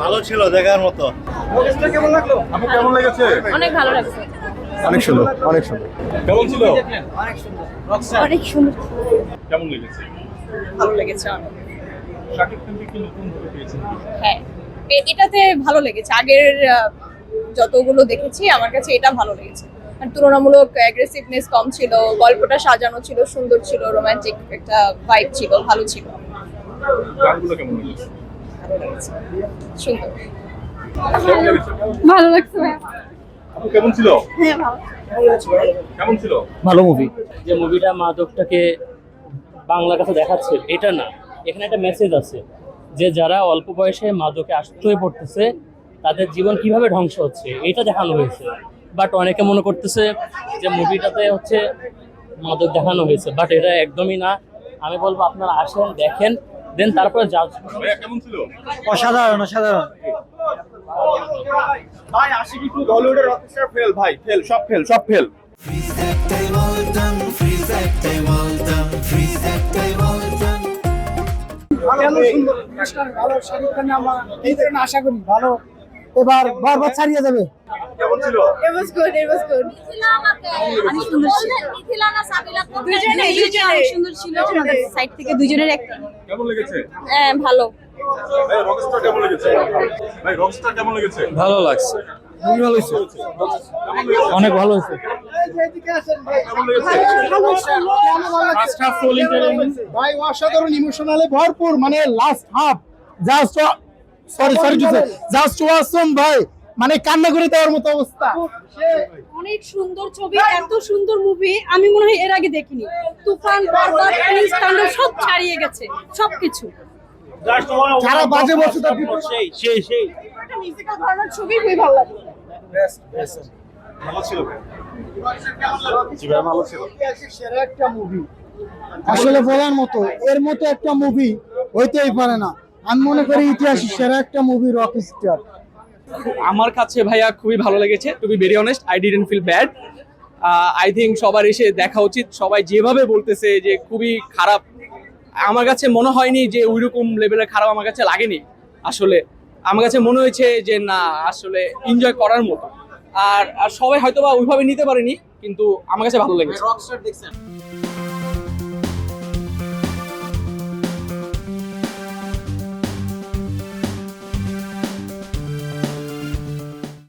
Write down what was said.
ভালো ছিল, দেখার মতো। কেমন লাগলো? আপু কেমন লেগেছে? অনেক ভালো লাগছে। অনেক সুন্দর, অনেক সুন্দর। কেমন ছিল? অনেক সুন্দর। অনেক সুন্দর। কেমন লেগেছে? ভালো লেগেছে অনেক। শাকিব খানকে কি নতুন ভাবে পেয়েছেন? হ্যাঁ, এটাতে ভালো লেগেছে। আগের যতগুলো দেখেছি আমার কাছে এটা ভালো লেগেছে। আর তুলনামূলক অ্যাগ্রেসিভনেস কম ছিল, গল্পটা সাজানো ছিল, সুন্দর ছিল, রোমান্টিক একটা ভাইব ছিল, ভালো ছিল। গানগুলো কেমন লেগেছে? সুন্দর। কেমন লেগেছে? ভালো লাগছে। আপু কেমন ছিল? হ্যাঁ, ভালো। কেমন ছিল? ভালো মুভি। যে মুভিটা মাদকটাকে বাংলার কাছে দেখাচ্ছে এটা না, এখানে একটা মেসেজ আছে যে যারা অল্প বয়সে মাদকে আসক্ত হয়ে পড়তেছে তাদের জীবন কিভাবে ধ্বংস হচ্ছে এটা দেখানো হয়েছে। বাট অনেকে মনে করতেছে যে মুভিটাতে হচ্ছে মাদক দেখানো হয়েছে, বাট এটা একদমই না। আমি বলবো আপনারা আসেন, দেখেন, দেন তারপরে জাজ। ভাইয়া কেমন ছিল? অসাধারণ অসাধারণ। ভাই আশিকি টু হলিউডের রকস্টার ফেল, ভাই ফেল, সব ফেল, সব ফেল। ভালো সুন্দর পুরস্কার, ভালো শাকিব খান আমরা এই ধরনের আশা করি ভালো এবার বরবাদ ছাড়িয়ে যাবে। কেমন ছিল? It was good, it was good. অনেক সুন্দর ছিল। দুজনেই সুন্দর ছিল। আমাদের সাইড থেকে দুজনের অ্যাক্টিং কেমন লেগেছে? ভালো। ভাই রকস্টার কেমন লেগেছে? ভাই রকস্টার কেমন লেগেছে? ভালো লাগছে, খুবই ভালো হয়েছে। অনেক ভালো হয়েছে। কেমন লেগেছে? ফার্স্ট হাফ ফুল এন্টারটেইনমেন্ট। ভাই অসাধারণ ইমোশনালে ভরপুর, মানে লাস্ট হাফ জাস্ট জাস্ট ওয়াসম ভাই, মানে কান্না করে দেওয়ার মতো অবস্থা। অনেক সুন্দর ছবি, এত সুন্দর মুভি আমি মনে হয় এর আগে দেখিনি। তুফান, বরবাদ, প্রিন্স, তাণ্ডব সব ছাড়িয়ে গেছে সবকিছু। যারা বাজে বলছে তার একটা মিউজিক্যাল ধরনের ছবি খুবই ভালো লাগে। ভালো ছিল। জি ভাই ভালো ছিল। সেরা একটা মুভি আসলে বলার মতো, এর মতো একটা মুভি হইতেই পারে না। আমি মনে করি ইতিহাসের সেরা একটা মুভি রকস্টার। আমার কাছে ভাইয়া খুবই ভালো লেগেছে। To be very honest, I didn't feel bad. I think সবার এসে দেখা উচিত। সবাই যেভাবে বলতেছে যে খুবই খারাপ, আমার কাছে মনে হয়নি যে ওইরকম লেভেলের খারাপ আমার কাছে লাগেনি। আসলে আমার কাছে মনে হয়েছে যে না, আসলে এনজয় করার মতো। আর সবাই হয়তো বা ওইভাবে নিতে পারেনি, কিন্তু আমার কাছে ভালো লেগেছে। রকস্টার দেখছেন?